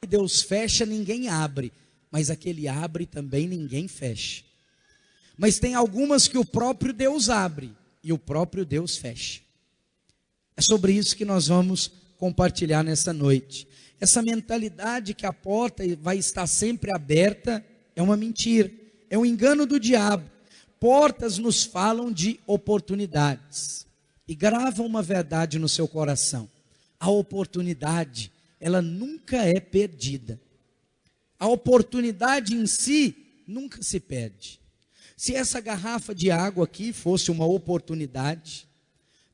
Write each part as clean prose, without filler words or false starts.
que Deus fecha, ninguém abre, mas a que Ele abre também ninguém fecha. Mas tem algumas que o próprio Deus abre e o próprio Deus fecha. É sobre isso que nós vamos compartilhar nessa noite. Essa mentalidade que a porta vai estar sempre aberta é uma mentira, é um engano do diabo. Portas nos falam de oportunidades. E grava uma verdade no seu coração: a oportunidade, ela nunca é perdida. A oportunidade em si nunca se perde. Se essa garrafa de água aqui fosse uma oportunidade,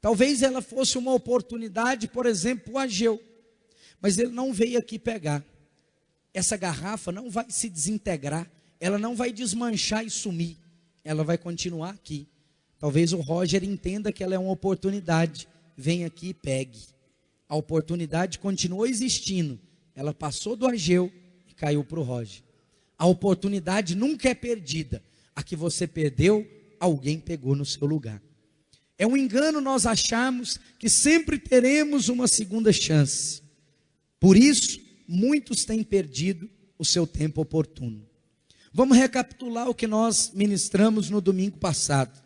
talvez ela fosse uma oportunidade, por exemplo, o Ageu, mas ele não veio aqui pegar. Essa garrafa não vai se desintegrar, ela não vai desmanchar e sumir, ela vai continuar aqui. Talvez o Roger entenda que ela é uma oportunidade, venha aqui e pegue. A oportunidade continuou existindo, ela passou do Ageu e caiu para o Roger. A oportunidade nunca é perdida, a que você perdeu, alguém pegou no seu lugar. É um engano nós acharmos que sempre teremos uma segunda chance. Por isso, muitos têm perdido o seu tempo oportuno. Vamos recapitular o que nós ministramos no domingo passado.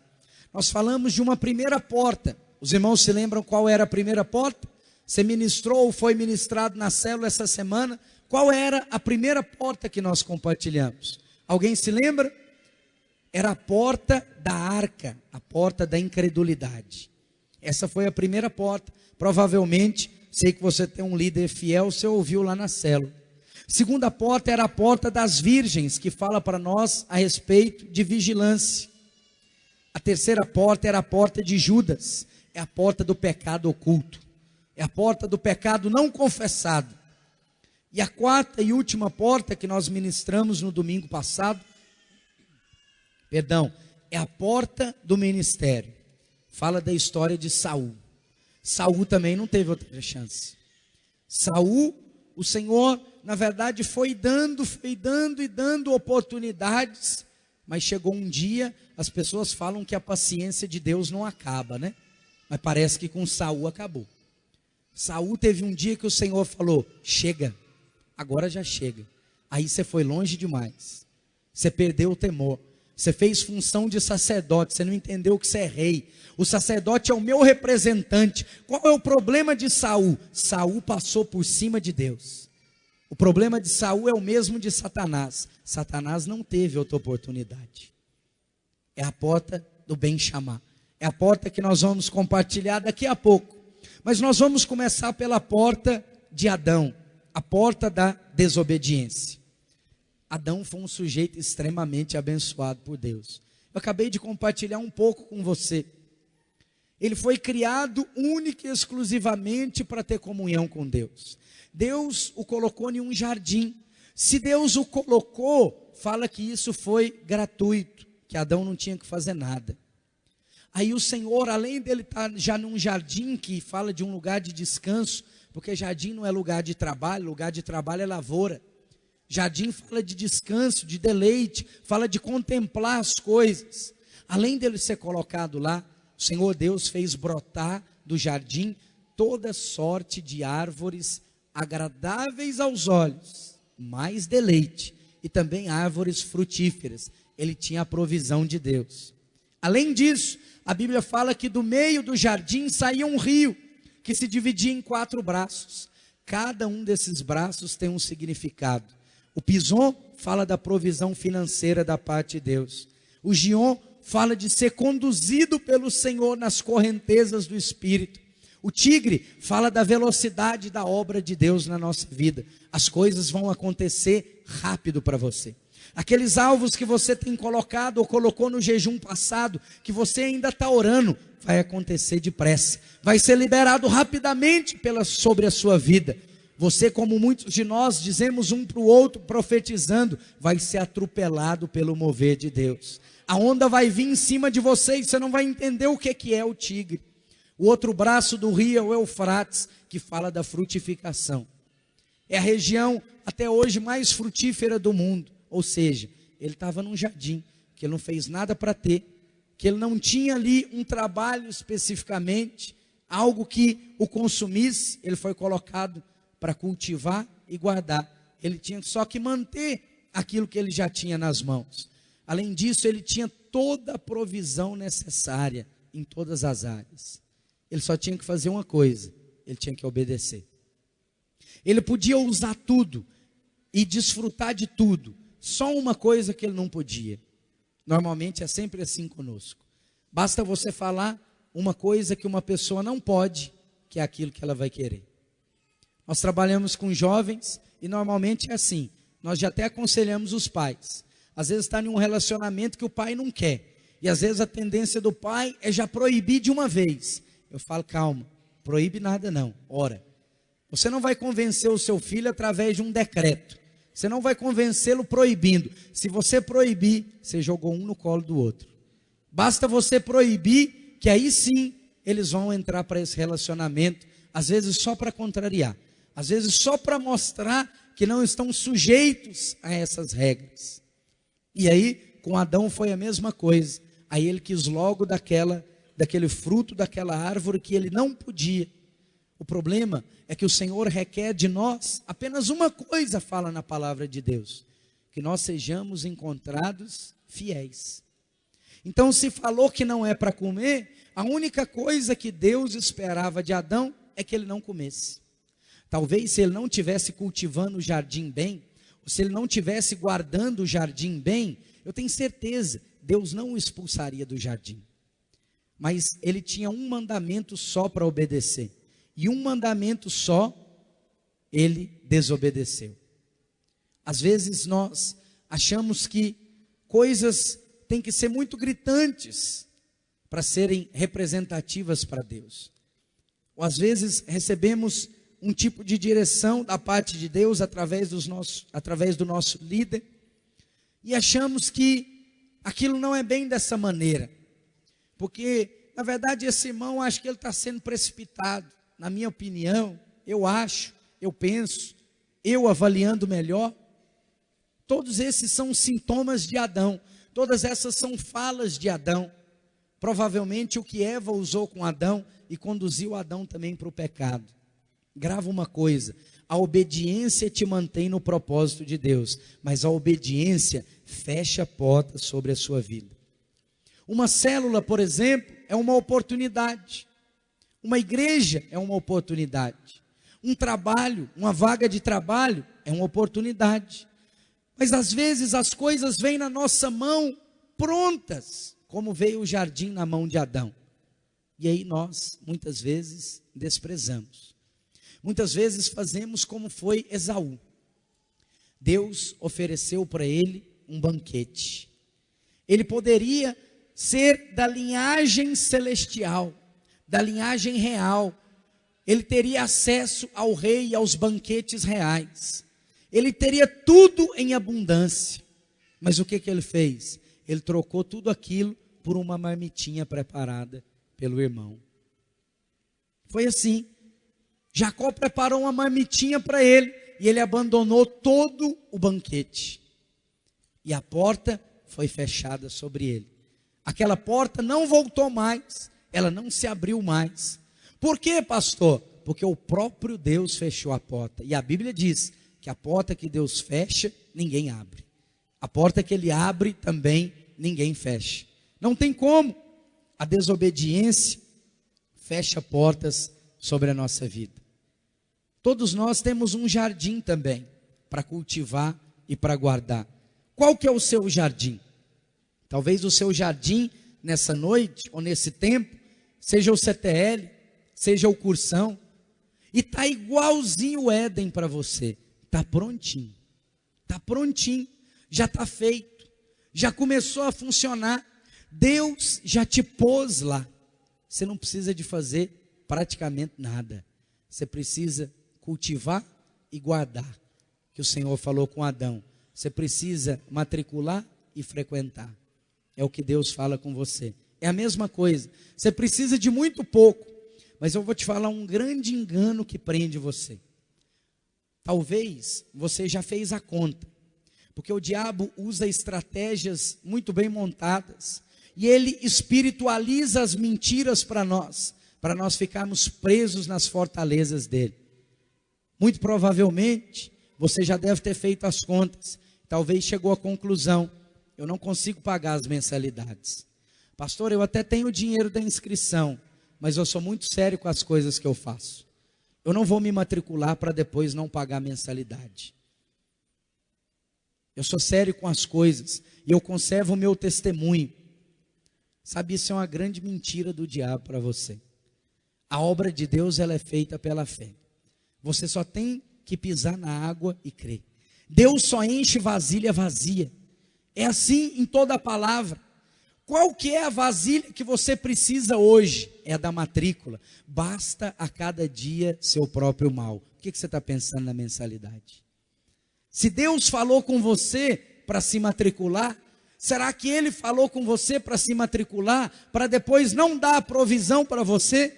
Nós falamos de uma primeira porta. Os irmãos se lembram qual era a primeira porta? Você ministrou ou foi ministrado na célula essa semana? Qual era a primeira porta que nós compartilhamos? Alguém se lembra? Era a porta da arca, a porta da incredulidade. Essa foi a primeira porta. Provavelmente, sei que você tem um líder fiel, você ouviu lá na célula. Segunda porta era a porta das virgens, que fala para nós a respeito de vigilância. A terceira porta era a porta de Judas, é a porta do pecado oculto, é a porta do pecado não confessado. E a quarta e última porta que nós ministramos no domingo passado, é a porta do ministério. Fala da história de Saul. Saul também não teve outra chance. Saul, o Senhor, na verdade, foi dando e dando oportunidades, mas chegou um dia, as pessoas falam que a paciência de Deus não acaba, né? Mas parece que com Saul acabou. Saul teve um dia que o Senhor falou: chega, agora já chega. Aí você foi longe demais, você perdeu o temor. Você fez função de sacerdote, você não entendeu que você é rei. O sacerdote é o meu representante. Qual é o problema de Saul? Saul passou por cima de Deus. O problema de Saul é o mesmo de Satanás. Satanás não teve outra oportunidade. É a porta do bem chamar. É a porta que nós vamos compartilhar daqui a pouco. Mas nós vamos começar pela porta de Adão, a porta da desobediência. Adão foi um sujeito extremamente abençoado por Deus. Eu acabei de compartilhar um pouco com você. Ele foi criado única e exclusivamente para ter comunhão com Deus. Deus o colocou em um jardim. Se Deus o colocou, fala que isso foi gratuito, que Adão não tinha que fazer nada. Aí o Senhor, além dele estar já num jardim que fala de um lugar de descanso, porque jardim não é lugar de trabalho é lavoura. Jardim fala de descanso, de deleite, fala de contemplar as coisas. Além dele ser colocado lá, o Senhor Deus fez brotar do jardim toda sorte de árvores agradáveis aos olhos, mais deleite, e também árvores frutíferas. Ele tinha a provisão de Deus. Além disso, a Bíblia fala que do meio do jardim saía um rio, que se dividia em 4 braços. Cada um desses braços tem um significado. O Pison fala da provisão financeira da parte de Deus. O Gion fala de ser conduzido pelo Senhor nas correntezas do Espírito. O tigre fala da velocidade da obra de Deus na nossa vida. As coisas vão acontecer rápido para você. Aqueles alvos que você tem colocado ou colocou no jejum passado, que você ainda está orando, vai acontecer depressa. Vai ser liberado rapidamente sobre a sua vida. Você, como muitos de nós dizemos um para o outro, profetizando, vai ser atropelado pelo mover de Deus. A onda vai vir em cima de você e você não vai entender o que é o tigre. O outro braço do rio é o Eufrates, que fala da frutificação. É a região até hoje mais frutífera do mundo. Ou seja, ele estava num jardim, que ele não fez nada para ter, que ele não tinha ali um trabalho especificamente, algo que o consumisse. Ele foi colocado para cultivar e guardar. ele tinha só que manter aquilo que ele já tinha nas mãos. Além disso, ele tinha toda a provisão necessária em todas as áreas. Ele só tinha que fazer uma coisa, ele tinha que obedecer. Ele podia usar tudo e desfrutar de tudo, só uma coisa que ele não podia. Normalmente é sempre assim conosco. Basta você falar uma coisa que uma pessoa não pode, que é aquilo que ela vai querer. Nós trabalhamos com jovens e normalmente é assim. Nós já até aconselhamos os pais. Às vezes está em um relacionamento que o pai não quer. E às vezes a tendência do pai é já proibir de uma vez. Eu falo, calma, proíbe nada não, ora. Você não vai convencer o seu filho através de um decreto. Você não vai convencê-lo proibindo. Se você proibir, você jogou um no colo do outro. Basta você proibir, que aí sim eles vão entrar para esse relacionamento, às vezes só para contrariar, às vezes só para mostrar que não estão sujeitos a essas regras. E aí, com Adão foi a mesma coisa. Aí ele quis logo daquele fruto, daquela árvore que ele não podia. O problema é que o Senhor requer de nós apenas uma coisa, fala na palavra de Deus: que nós sejamos encontrados fiéis. Então, se falou que não é para comer, a única coisa que Deus esperava de Adão é que ele não comesse. Talvez se ele não estivesse cultivando o jardim bem, ou se ele não estivesse guardando o jardim bem, eu tenho certeza, Deus não o expulsaria do jardim. Mas ele tinha um mandamento só para obedecer. E um mandamento só, ele desobedeceu. Às vezes nós achamos que coisas têm que ser muito gritantes para serem representativas para Deus. Ou às vezes recebemos um tipo de direção da parte de Deus através do nosso líder, e achamos que aquilo não é bem dessa maneira. Porque, na verdade, esse irmão, acho que ele está sendo precipitado. Na minha opinião, eu acho, eu penso, eu avaliando melhor, todos esses são sintomas de Adão, todas essas são falas de Adão, provavelmente o que Eva usou com Adão e conduziu Adão também para o pecado. Grava uma coisa: a obediência te mantém no propósito de Deus, mas a obediência fecha a porta sobre a sua vida. Uma célula, por exemplo, é uma oportunidade. Uma igreja é uma oportunidade. Um trabalho, uma vaga de trabalho é uma oportunidade. Mas às vezes as coisas vêm na nossa mão prontas, como veio o jardim na mão de Adão. E aí nós, muitas vezes, desprezamos. Muitas vezes fazemos como foi Esaú. Deus ofereceu para ele um banquete. Ele poderia ser da linhagem celestial, da linhagem real. Ele teria acesso ao rei e aos banquetes reais. Ele teria tudo em abundância. Mas o que ele fez? Ele trocou tudo aquilo por uma marmitinha preparada pelo irmão. Foi assim. Jacó preparou uma marmitinha para ele e ele abandonou todo o banquete. E a porta foi fechada sobre ele. Aquela porta não voltou mais, ela não se abriu mais. Por quê, pastor? Porque o próprio Deus fechou a porta. E a Bíblia diz que a porta que Deus fecha, ninguém abre. A porta que Ele abre também, ninguém fecha. Não tem como. A desobediência fecha portas sobre a nossa vida. Todos nós temos um jardim também, para cultivar e para guardar. Qual que é o seu jardim? Talvez o seu jardim, nessa noite, ou nesse tempo, seja o CTL, seja o Cursão, e está igualzinho o Éden para você. Está prontinho, já está feito, já começou a funcionar. Deus já te pôs lá. Você não precisa de fazer praticamente nada. Você precisa cultivar e guardar, que o Senhor falou com Adão. Você precisa matricular e frequentar. É o que Deus fala com você. É a mesma coisa. Você precisa de muito pouco, mas eu vou te falar um grande engano que prende você. Talvez você já fez a conta, porque o diabo usa estratégias muito bem montadas, e ele espiritualiza as mentiras para nós ficarmos presos nas fortalezas dele. Muito provavelmente, você já deve ter feito as contas, talvez chegou à conclusão: eu não consigo pagar as mensalidades. Pastor, eu até tenho o dinheiro da inscrição, mas eu sou muito sério com as coisas que eu faço. Eu não vou me matricular para depois não pagar mensalidade. Eu sou sério com as coisas e eu conservo o meu testemunho. Sabe, isso é uma grande mentira do diabo para você. A obra de Deus, ela é feita pela fé. Você só tem que pisar na água e crer. Deus só enche vasilha vazia. É assim em toda a palavra. Qual que é a vasilha que você precisa hoje? É a da matrícula. Basta a cada dia seu próprio mal. O que você está pensando na mensalidade? Se Deus falou com você para se matricular, será que Ele falou com você para se matricular, para depois não dar a provisão para você?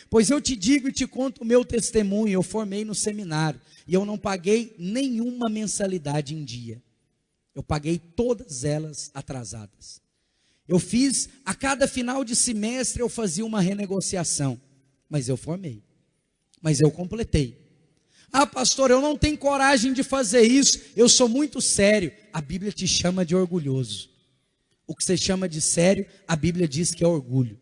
Pois eu te digo e te conto o meu testemunho. Eu formei no seminário e eu não paguei nenhuma mensalidade em dia. Eu paguei todas elas atrasadas. Eu fiz, a cada final de semestre eu fazia uma renegociação, mas eu formei, mas eu completei. Ah, pastor, eu não tenho coragem de fazer isso, eu sou muito sério. A Bíblia te chama de orgulhoso. O que você chama de sério, a Bíblia diz que é orgulho.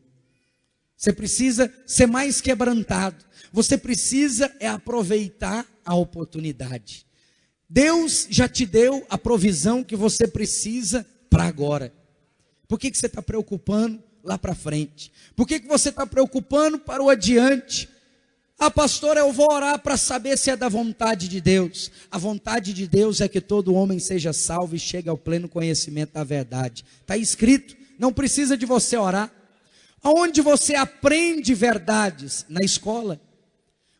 Você precisa ser mais quebrantado, você precisa aproveitar a oportunidade. Deus já te deu a provisão que você precisa para agora. Por que você está preocupando lá para frente? Por que você está preocupando para o adiante? Ah, pastor, eu vou orar para saber se é da vontade de Deus. A vontade de Deus é que todo homem seja salvo e chegue ao pleno conhecimento da verdade. Está escrito, não precisa de você orar. Aonde você aprende verdades? Na escola.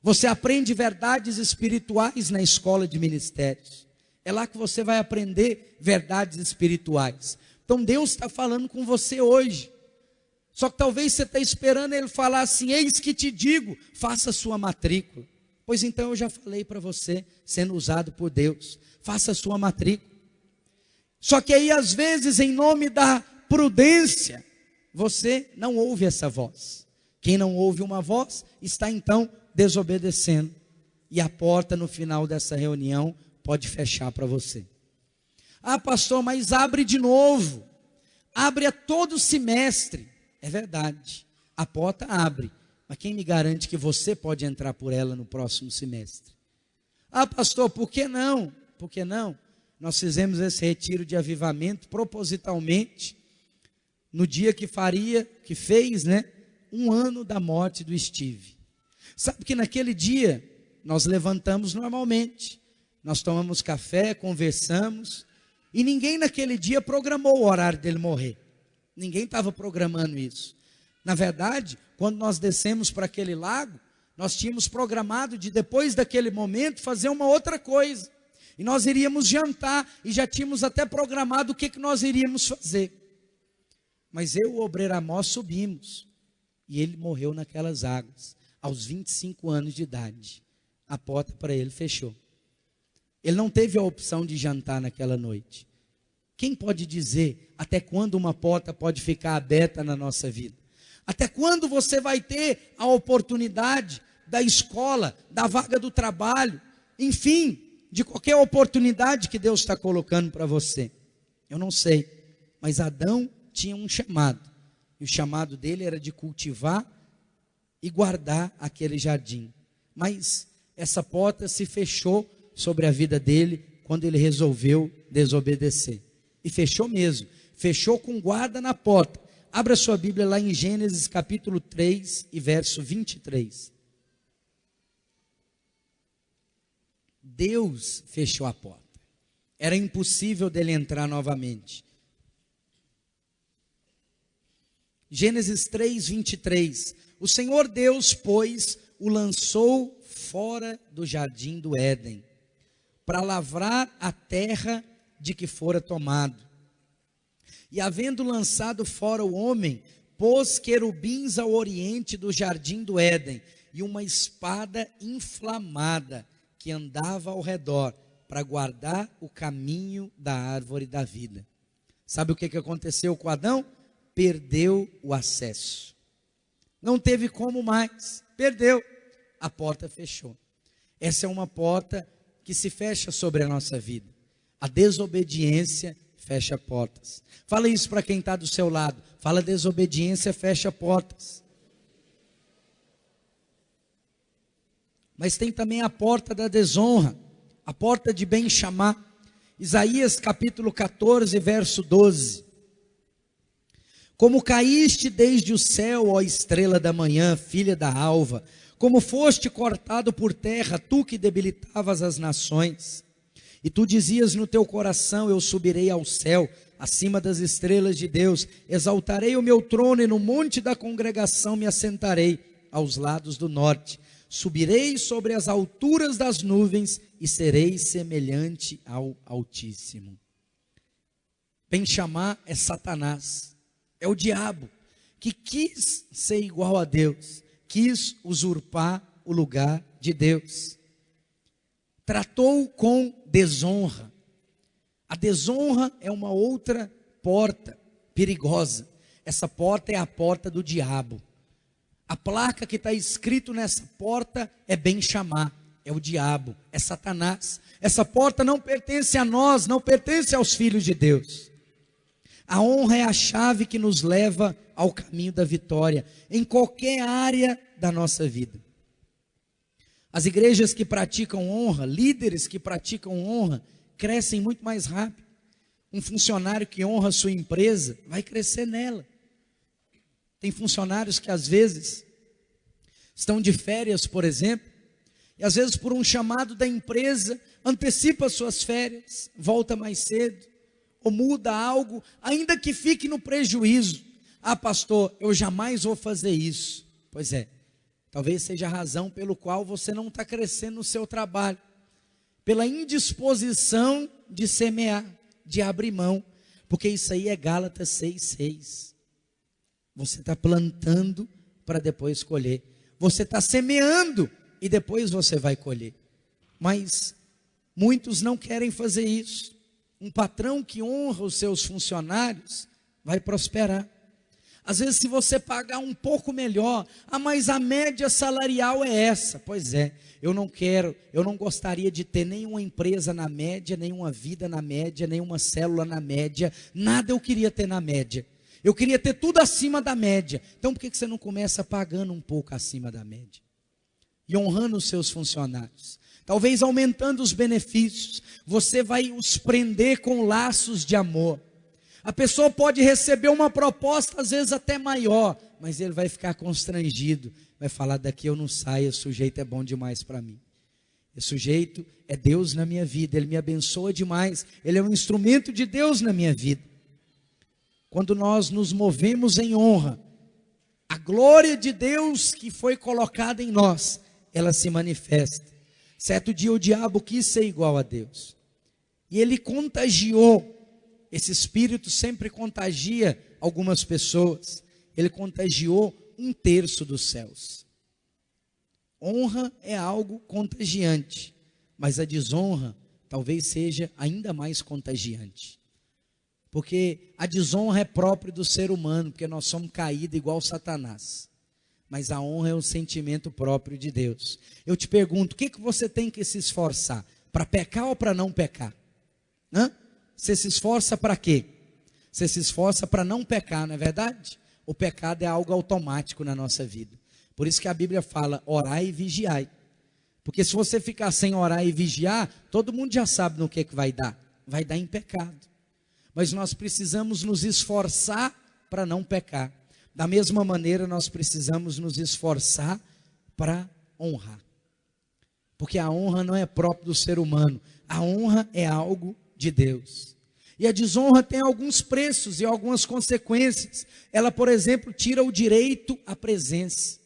Você aprende verdades espirituais na escola de ministérios. É lá que você vai aprender verdades espirituais. Então Deus está falando com você hoje. Só que talvez você está esperando Ele falar assim: eis que te digo, faça a sua matrícula. Pois então eu já falei para você, sendo usado por Deus, faça a sua matrícula. Só que aí às vezes, em nome da prudência, você não ouve essa voz. Quem não ouve uma voz, está então desobedecendo. E a porta no final dessa reunião pode fechar para você. Ah, pastor, mas abre de novo. Abre a todo semestre. É verdade, a porta abre. Mas quem me garante que você pode entrar por ela no próximo semestre? Ah, pastor, por que não? Por que não? Nós fizemos esse retiro de avivamento propositalmente no dia que fez, um ano da morte do Steve. Sabe que naquele dia nós levantamos normalmente. Nós tomamos café, conversamos. E ninguém naquele dia programou o horário dele morrer. Ninguém estava programando isso. Na verdade, quando nós descemos para aquele lago, nós tínhamos programado de depois daquele momento fazer uma outra coisa. E nós iríamos jantar e já tínhamos até programado o que nós iríamos fazer. Mas eu e o obreiro Amós subimos e ele morreu naquelas águas, aos 25 anos de idade. A porta para ele fechou. Ele não teve a opção de jantar naquela noite. Quem pode dizer até quando uma porta pode ficar aberta na nossa vida? Até quando você vai ter a oportunidade da escola, da vaga do trabalho, enfim, de qualquer oportunidade que Deus está colocando para você? Eu não sei, mas Adão tinha um chamado, e o chamado dele era de cultivar e guardar aquele jardim. Mas essa porta se fechou sobre a vida dele quando ele resolveu desobedecer. E fechou mesmo, fechou com guarda na porta. Abra sua Bíblia lá em Gênesis capítulo 3 e verso 23. Deus fechou a porta. Era impossível dele entrar novamente. Gênesis 3, 23. O Senhor Deus, pois, o lançou fora do jardim do Éden, para lavrar a terra de que fora tomado. E havendo lançado fora o homem, pôs querubins ao oriente do jardim do Éden, e uma espada inflamada que andava ao redor, para guardar o caminho da árvore da vida. Sabe o que aconteceu com Adão? Perdeu o acesso. Não teve como mais, perdeu. A porta fechou. Essa é uma porta que se fecha sobre a nossa vida. A desobediência fecha portas. Fala isso para quem está do seu lado. Fala: desobediência fecha portas. Mas tem também a porta da desonra, a porta de bem chamar. Isaías capítulo 14, verso 12. Como caíste desde o céu, ó estrela da manhã, filha da alva, como foste cortado por terra, tu que debilitavas as nações. E tu dizias no teu coração: eu subirei ao céu, acima das estrelas de Deus, exaltarei o meu trono e no monte da congregação me assentarei, aos lados do norte. Subirei sobre as alturas das nuvens e serei semelhante ao Altíssimo. Bem chamar é Satanás, é o diabo, que quis ser igual a Deus, quis usurpar o lugar de Deus. Tratou com desonra. A desonra é uma outra porta perigosa. Essa porta é a porta do diabo. A placa que está escrito nessa porta é bem chamar, é o diabo, é Satanás. Essa porta não pertence a nós, não pertence aos filhos de Deus. A honra é a chave que nos leva ao caminho da vitória, em qualquer área da nossa vida. As igrejas que praticam honra, líderes que praticam honra, crescem muito mais rápido. Um funcionário que honra a sua empresa, vai crescer nela. Tem funcionários que às vezes estão de férias, por exemplo, e às vezes por um chamado da empresa, antecipa suas férias, volta mais cedo, ou muda algo, ainda que fique no prejuízo. Ah, pastor, eu jamais vou fazer isso. Pois é, talvez seja a razão pelo qual você não está crescendo no seu trabalho, pela indisposição de semear, de abrir mão, porque isso aí é Gálatas 6,6. Você está plantando para depois colher. Você está semeando e depois você vai colher. Mas muitos não querem fazer isso. Um patrão que honra os seus funcionários vai prosperar. Às vezes, se você pagar um pouco melhor, mas a média salarial é essa. Pois é, eu não gostaria de ter nenhuma empresa na média, nenhuma vida na média, nenhuma célula na média, nada eu queria ter na média. Eu queria ter tudo acima da média. Então por que você não começa pagando um pouco acima da média? E honrando os seus funcionários. Talvez aumentando os benefícios. Você vai os prender com laços de amor. A pessoa pode receber uma proposta às vezes até maior, mas ele vai ficar constrangido. Vai falar: daqui eu não saio, esse sujeito é bom demais para mim. Esse sujeito é Deus na minha vida, ele me abençoa demais. Ele é um instrumento de Deus na minha vida. Quando nós nos movemos em honra, a glória de Deus que foi colocada em nós, ela se manifesta. Certo dia o diabo quis ser igual a Deus, e ele contagiou. Esse espírito sempre contagia algumas pessoas. Ele contagiou 1/3 dos céus. Honra é algo contagiante, mas a desonra talvez seja ainda mais contagiante. Porque a desonra é própria do ser humano, porque nós somos caídos igual Satanás. Mas a honra é um sentimento próprio de Deus. Eu te pergunto, o que você tem que se esforçar? Para pecar ou para não pecar? Você se esforça para quê? Você se esforça para não pecar, não é verdade? O pecado é algo automático na nossa vida. Por isso que a Bíblia fala: orai e vigiai. Porque se você ficar sem orar e vigiar, todo mundo já sabe no que vai dar. Vai dar em pecado. Mas nós precisamos nos esforçar para não pecar. Da mesma maneira, nós precisamos nos esforçar para honrar. Porque a honra não é própria do ser humano. A honra é algo de Deus. E a desonra tem alguns preços e algumas consequências. Ela, por exemplo, tira o direito à presença.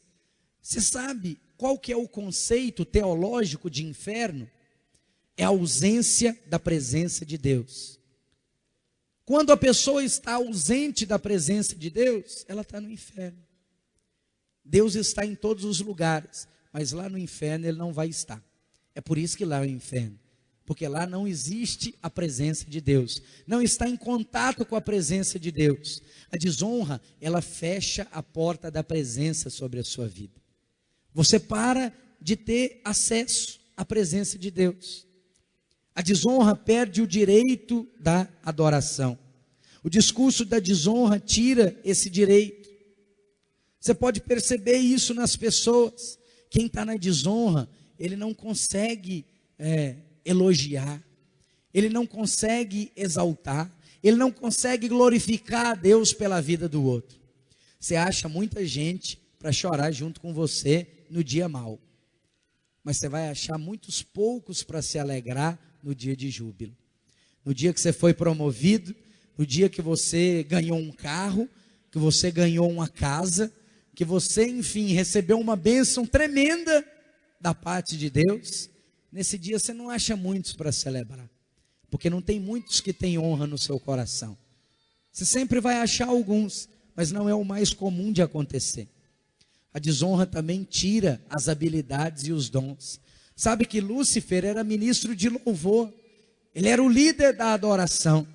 Você sabe qual que é o conceito teológico de inferno? É a ausência da presença de Deus. Quando a pessoa está ausente da presença de Deus, ela está no inferno. Deus está em todos os lugares, mas lá no inferno ele não vai estar. É por isso que lá é o inferno, porque lá não existe a presença de Deus, não está em contato com a presença de Deus. A desonra, ela fecha a porta da presença sobre a sua vida. Você para de ter acesso à presença de Deus. A desonra perde o direito da adoração. O discurso da desonra tira esse direito. Você pode perceber isso nas pessoas. Quem está na desonra, ele não consegue elogiar, ele não consegue exaltar, ele não consegue glorificar a Deus pela vida do outro. Você acha muita gente para chorar junto com você no dia mau, mas você vai achar muitos poucos para se alegrar no dia de júbilo. No dia que você foi promovido, no dia que você ganhou um carro, que você ganhou uma casa, que você, enfim, recebeu uma bênção tremenda da parte de Deus, nesse dia você não acha muitos para celebrar, porque não tem muitos que têm honra no seu coração. Você sempre vai achar alguns, mas não é o mais comum de acontecer. A desonra também tira as habilidades e os dons. Sabe que Lúcifer era ministro de louvor, ele era o líder da adoração,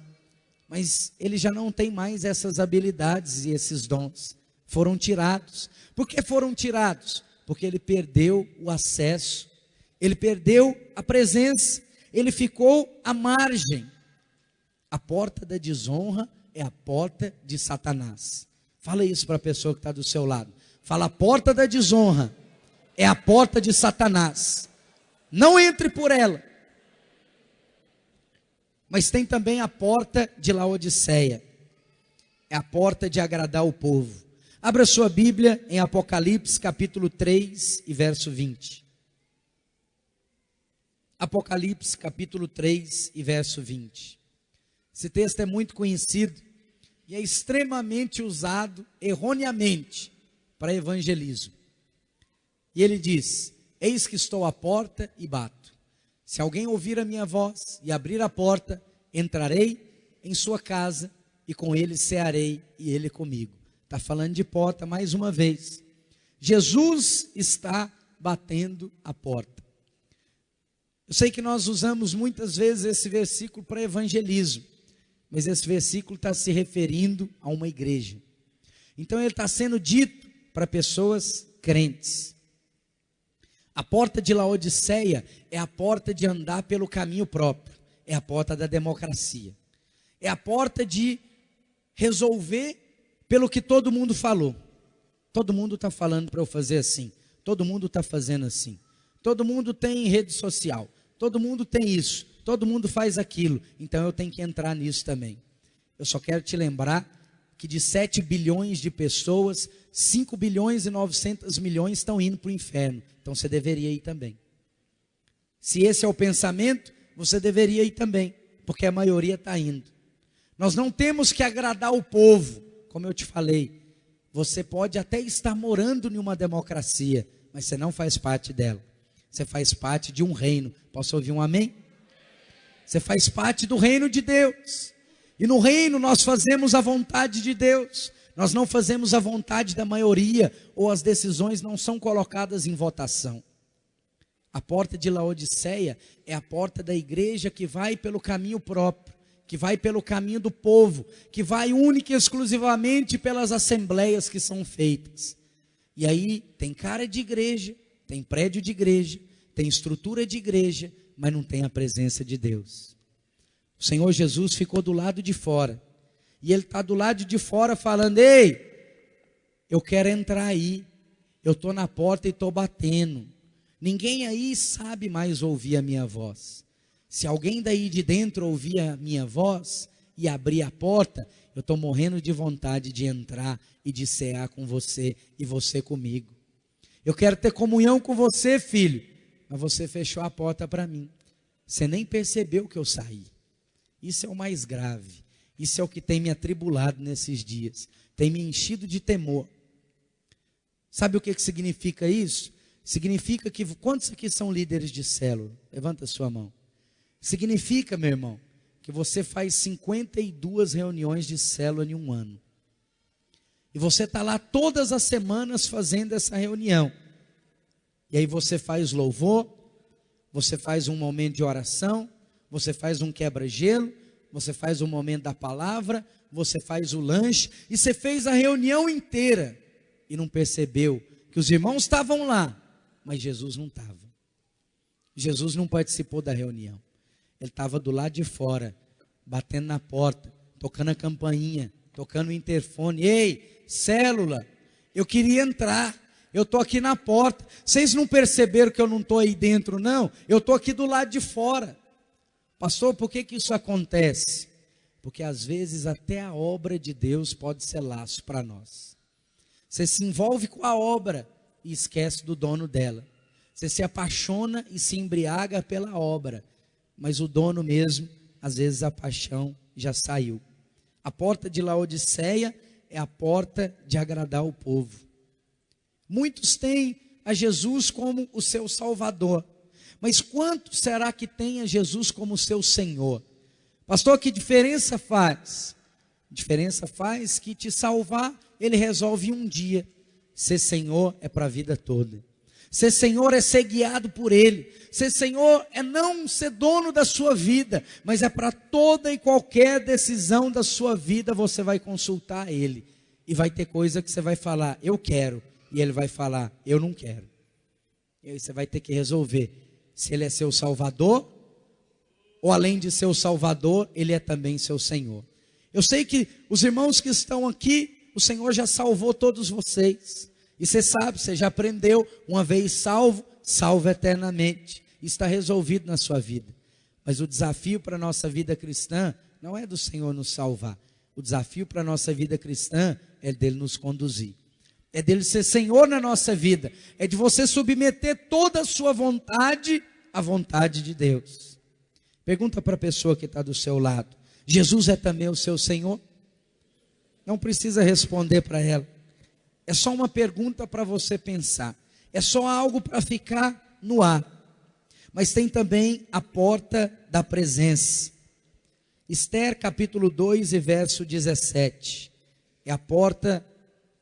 mas ele já não tem mais essas habilidades e esses dons. Foram tirados. Por que foram tirados? Porque ele perdeu o acesso, ele perdeu a presença, ele ficou à margem. A porta da desonra é a porta de Satanás. Fala isso para a pessoa que está do seu lado. Fala, a porta da desonra é a porta de Satanás. Não entre por ela. Mas tem também a porta de Laodiceia. É a porta de agradar o povo. Abra sua Bíblia em Apocalipse capítulo 3 e verso 20. Apocalipse capítulo 3 e verso 20. Esse texto é muito conhecido e é extremamente usado erroneamente para evangelismo. E ele diz: eis que estou à porta e bato. Se alguém ouvir a minha voz e abrir a porta, entrarei em sua casa e com ele cearei e ele comigo. Está falando de porta mais uma vez. Jesus está batendo a porta. Eu sei que nós usamos muitas vezes esse versículo para evangelismo, mas esse versículo está se referindo a uma igreja. Então ele está sendo dito para pessoas crentes. A porta de Laodiceia é a porta de andar pelo caminho próprio, é a porta da democracia, é a porta de resolver pelo que todo mundo falou. Todo mundo está falando para eu fazer assim, todo mundo está fazendo assim, todo mundo tem rede social, todo mundo tem isso, todo mundo faz aquilo, então eu tenho que entrar nisso também. Eu só quero te lembrar que de 7 bilhões de pessoas, 5 bilhões e 900 milhões estão indo para o inferno, então você deveria ir também. Se esse é o pensamento, você deveria ir também, porque a maioria está indo. Nós não temos que agradar o povo, como eu te falei. Você pode até estar morando em uma democracia, mas você não faz parte dela. Você faz parte de um reino. Posso ouvir um amém? Você faz parte do reino de Deus. E no reino nós fazemos a vontade de Deus. Nós não fazemos a vontade da maioria, ou as decisões não são colocadas em votação. A porta de Laodiceia é a porta da igreja que vai pelo caminho próprio, que vai pelo caminho do povo, que vai única e exclusivamente pelas assembleias que são feitas. E aí tem cara de igreja, tem prédio de igreja, tem estrutura de igreja, mas não tem a presença de Deus. O Senhor Jesus ficou do lado de fora, e Ele está do lado de fora falando: ei, eu quero entrar aí, eu estou na porta e estou batendo, ninguém aí sabe mais ouvir a minha voz. Se alguém daí de dentro ouvir a minha voz e abrir a porta, eu estou morrendo de vontade de entrar e de cear com você e você comigo. Eu quero ter comunhão com você, filho, mas você fechou a porta para mim. Você nem percebeu que eu saí. Isso é o mais grave. Isso é o que tem me atribulado nesses dias. Tem me enchido de temor. Sabe o que significa isso? Significa que, quantos aqui são líderes de célula? Levanta a sua mão. Significa, meu irmão, que você faz 52 reuniões de célula em um ano. E você está lá todas as semanas fazendo essa reunião. E aí você faz louvor, você faz um momento de oração, você faz um quebra-gelo, você faz um momento da palavra, você faz o lanche, e você fez a reunião inteira e não percebeu que os irmãos estavam lá, mas Jesus não estava. Jesus não participou da reunião. Ele estava do lado de fora, batendo na porta, tocando a campainha, tocando o interfone. Ei, célula, eu queria entrar, eu estou aqui na porta. Vocês não perceberam que eu não estou aí dentro, não? Eu estou aqui do lado de fora. Pastor, por que isso acontece? Porque às vezes até a obra de Deus pode ser laço para nós. Você se envolve com a obra e esquece do dono dela. Você se apaixona e se embriaga pela obra, mas o dono mesmo, às vezes a paixão já saiu. A porta de Laodiceia é a porta de agradar o povo. Muitos têm a Jesus como o seu Salvador, mas quantos será que tem a Jesus como seu Senhor? Pastor, que diferença faz? Diferença faz que te salvar, Ele resolve um dia. Ser Senhor é para a vida toda. Ser Senhor é ser guiado por Ele. Ser Senhor é não ser dono da sua vida, mas é para toda e qualquer decisão da sua vida, você vai consultar Ele. E vai ter coisa que você vai falar, eu quero. E Ele vai falar, eu não quero. E aí você vai ter que resolver se Ele é seu Salvador, ou além de ser o Salvador, Ele é também seu Senhor. Eu sei que os irmãos que estão aqui, o Senhor já salvou todos vocês. E você sabe, você já aprendeu, uma vez salvo, salvo eternamente. Está resolvido na sua vida. Mas o desafio para a nossa vida cristã não é do Senhor nos salvar. O desafio para a nossa vida cristã é dele nos conduzir. É dele ser Senhor na nossa vida. É de você submeter toda a sua vontade à vontade de Deus. Pergunta para a pessoa que está do seu lado. Jesus é também o seu Senhor? Não precisa responder para ela. É só uma pergunta para você pensar. É só algo para ficar no ar. Mas tem também a porta da presença. Esther capítulo 2 e verso 17. É a porta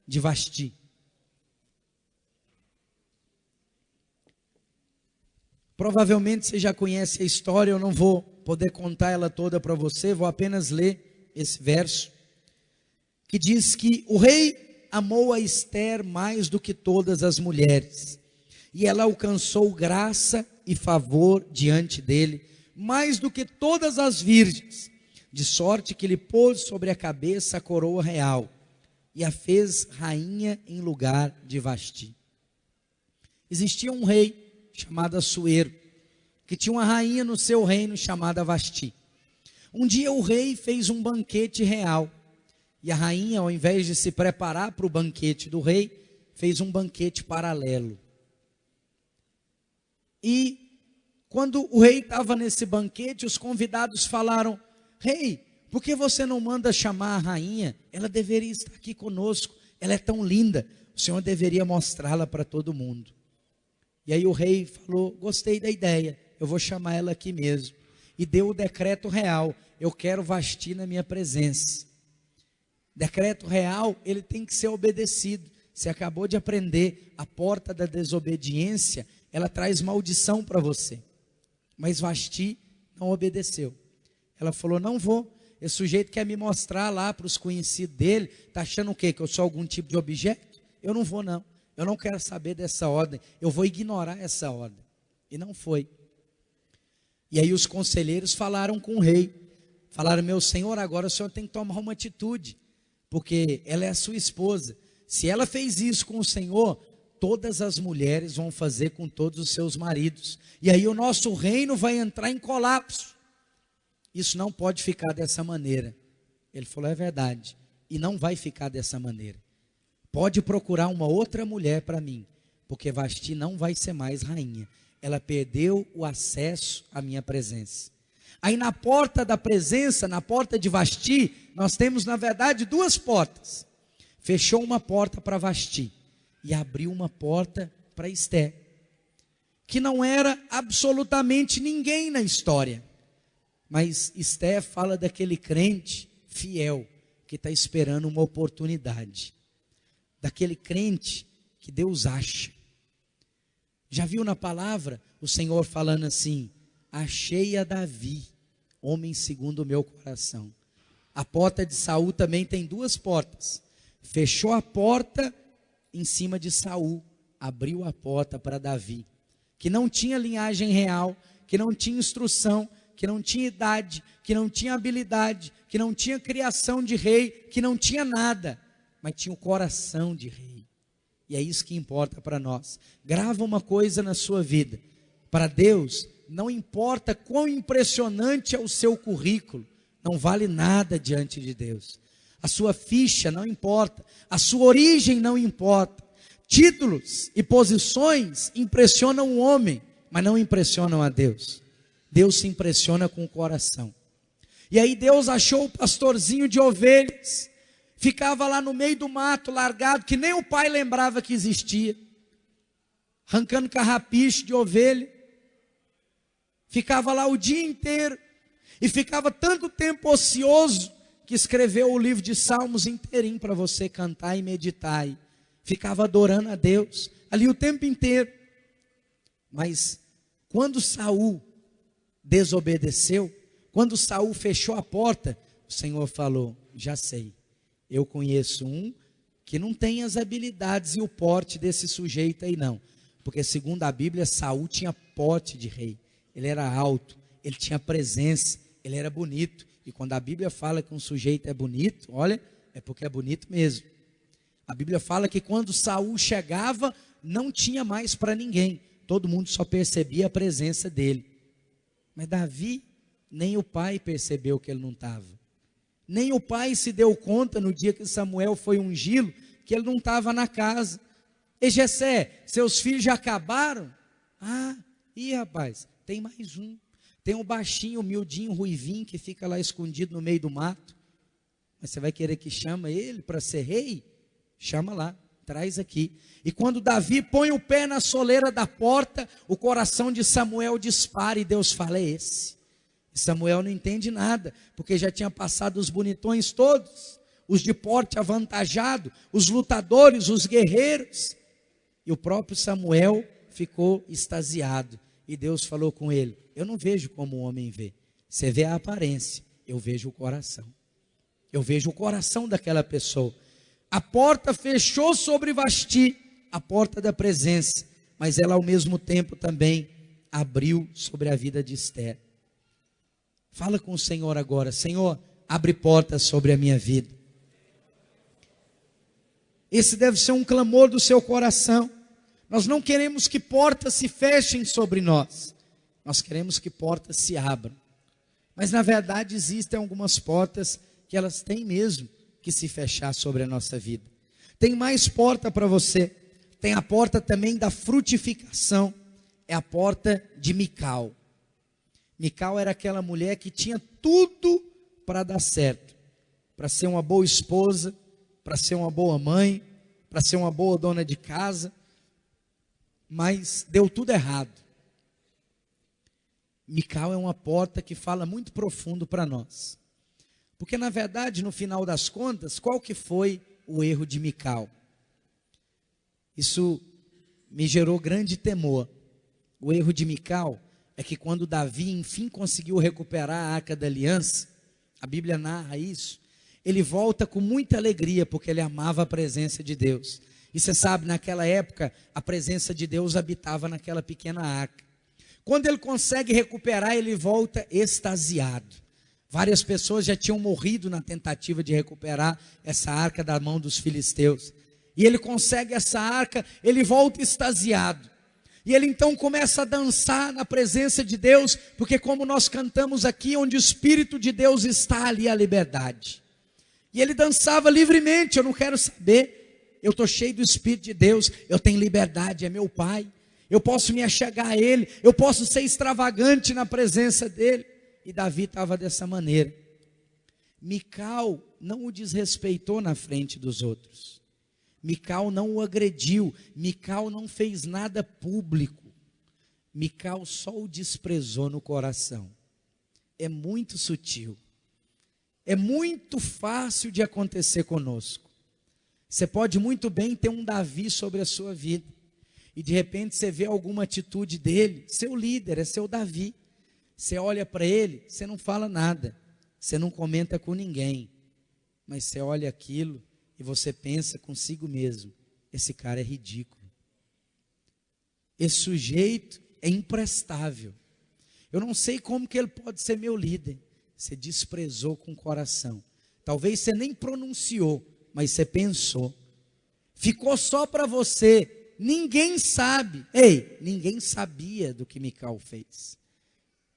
de Vasti. Provavelmente você já conhece a história, eu não vou poder contar ela toda para você, vou apenas ler esse verso, que diz que o rei amou a Esther mais do que todas as mulheres, e ela alcançou graça e favor diante dele, mais do que todas as virgens, de sorte que lhe pôs sobre a cabeça a coroa real, e a fez rainha em lugar de Vasti. Existia um rei chamado Assuero, que tinha uma rainha no seu reino chamada Vasti. Um dia o rei fez um banquete real, e a rainha, ao invés de se preparar para o banquete do rei, fez um banquete paralelo. E quando o rei estava nesse banquete, os convidados falaram: rei, por que você não manda chamar a rainha? Ela deveria estar aqui conosco, ela é tão linda, o senhor deveria mostrá-la para todo mundo. E aí o rei falou: gostei da ideia, eu vou chamar ela aqui mesmo. E deu o decreto real: eu quero Vasti na minha presença. Decreto real, ele tem que ser obedecido. Você acabou de aprender, a porta da desobediência, ela traz maldição para você. Mas Vasti não obedeceu. Ela falou: não vou. Esse sujeito quer me mostrar lá para os conhecidos dele, está achando o quê? Que eu sou algum tipo de objeto? Eu não vou não. Eu não quero saber dessa ordem, eu vou ignorar essa ordem. E não foi. E aí os conselheiros falaram com o rei, falaram: meu senhor, agora o senhor tem que tomar uma atitude, porque ela é a sua esposa. Se ela fez isso com o senhor, todas as mulheres vão fazer com todos os seus maridos. E aí o nosso reino vai entrar em colapso. Isso não pode ficar dessa maneira. Ele falou: é verdade, e não vai ficar dessa maneira. Pode procurar uma outra mulher para mim, porque Vasti não vai ser mais rainha. Ela perdeu o acesso à minha presença. Aí na porta da presença, na porta de Vasti, nós temos na verdade duas portas. Fechou uma porta para Vasti e abriu uma porta para Esther, que não era absolutamente ninguém na história. Mas Esther fala daquele crente fiel, que está esperando uma oportunidade. Daquele crente que Deus acha. Já viu na palavra o Senhor falando assim: achei a Davi, homem segundo o meu coração. A porta de Saul também tem duas portas. Fechou a porta em cima de Saul, abriu a porta para Davi, que não tinha linhagem real, que não tinha instrução, que não tinha idade, que não tinha habilidade, que não tinha criação de rei, que não tinha nada, mas tinha o coração de rei. E é isso que importa para nós. Grava uma coisa na sua vida. Para Deus, não importa quão impressionante é o seu currículo, não vale nada diante de Deus. A sua ficha não importa, a sua origem não importa. Títulos e posições impressionam o homem, mas não impressionam a Deus. Deus se impressiona com o coração. E aí Deus achou o pastorzinho de ovelhas, ficava lá no meio do mato, largado, que nem o pai lembrava que existia, arrancando carrapicho de ovelha, ficava lá o dia inteiro, e ficava tanto tempo ocioso, que escreveu o livro de Salmos inteirinho para você cantar e meditar, e ficava adorando a Deus, ali o tempo inteiro. Mas quando Saul desobedeceu, quando Saul fechou a porta, o Senhor falou: já sei, eu conheço um que não tem as habilidades e o porte desse sujeito aí não, porque segundo a Bíblia, Saul tinha porte de rei, ele era alto, ele tinha presença, ele era bonito, e quando a Bíblia fala que um sujeito é bonito, olha, é porque é bonito mesmo. A Bíblia fala que quando Saul chegava, não tinha mais para ninguém, todo mundo só percebia a presença dele. Mas Davi, nem o pai percebeu que ele não estava. Nem o pai se deu conta no dia que Samuel foi ungí-lo, que ele não estava na casa. E Jessé, seus filhos já acabaram? Rapaz, tem mais um. Tem um baixinho, miudinho, ruivinho, que fica lá escondido no meio do mato. Mas você vai querer que chama ele para ser rei? Chama lá, traz aqui. E quando Davi põe o pé na soleira da porta, o coração de Samuel dispara e Deus fala: é esse. E Samuel não entende nada, porque já tinha passado os bonitões todos, os de porte avantajado, os lutadores, os guerreiros. E o próprio Samuel ficou extasiado. E Deus falou com ele: eu não vejo como o homem vê. Você vê a aparência, eu vejo o coração. Eu vejo o coração daquela pessoa. A porta fechou sobre Vasti, a porta da presença, mas ela ao mesmo tempo também abriu sobre a vida de Esther. Fala com o Senhor agora: Senhor, abre portas sobre a minha vida. Esse deve ser um clamor do seu coração. Nós não queremos que portas se fechem sobre nós, nós queremos que portas se abram. Mas na verdade existem algumas portas que elas têm mesmo que se fechar sobre a nossa vida. Tem mais porta para você. Tem a porta também da frutificação, é a porta de Mical. Mical era aquela mulher que tinha tudo para dar certo, para ser uma boa esposa, para ser uma boa mãe, para ser uma boa dona de casa, mas deu tudo errado. Mical é uma porta que fala muito profundo para nós, porque na verdade, no final das contas, qual que foi o erro de Mical? Isso me gerou grande temor. O erro de Mical é que quando Davi enfim conseguiu recuperar a Arca da Aliança, a Bíblia narra isso, ele volta com muita alegria, porque ele amava a presença de Deus. E você sabe, naquela época, a presença de Deus habitava naquela pequena arca. Quando ele consegue recuperar, ele volta extasiado. Várias pessoas já tinham morrido na tentativa de recuperar essa arca da mão dos filisteus. E ele consegue essa arca, ele volta extasiado. E ele então começa a dançar na presença de Deus, porque como nós cantamos aqui, onde o Espírito de Deus está, ali a liberdade. E ele dançava livremente: eu não quero saber, eu estou cheio do Espírito de Deus, eu tenho liberdade, é meu Pai, eu posso me achegar a Ele, eu posso ser extravagante na presença dEle. E Davi estava dessa maneira. Mical não o desrespeitou na frente dos outros. Mical não o agrediu. Mical não fez nada público. Mical só o desprezou no coração. É muito sutil. É muito fácil de acontecer conosco. Você pode muito bem ter um Davi sobre a sua vida. E de repente você vê alguma atitude dele. Seu líder é seu Davi. Você olha para ele, você não fala nada, você não comenta com ninguém, mas você olha aquilo e você pensa consigo mesmo: esse cara é ridículo, esse sujeito é imprestável, Eu não sei como que ele pode ser meu líder. Você desprezou com o coração. Talvez você nem pronunciou, mas você pensou. Ficou só para você. Ninguém sabe. Ei, ninguém sabia do que Mical fez.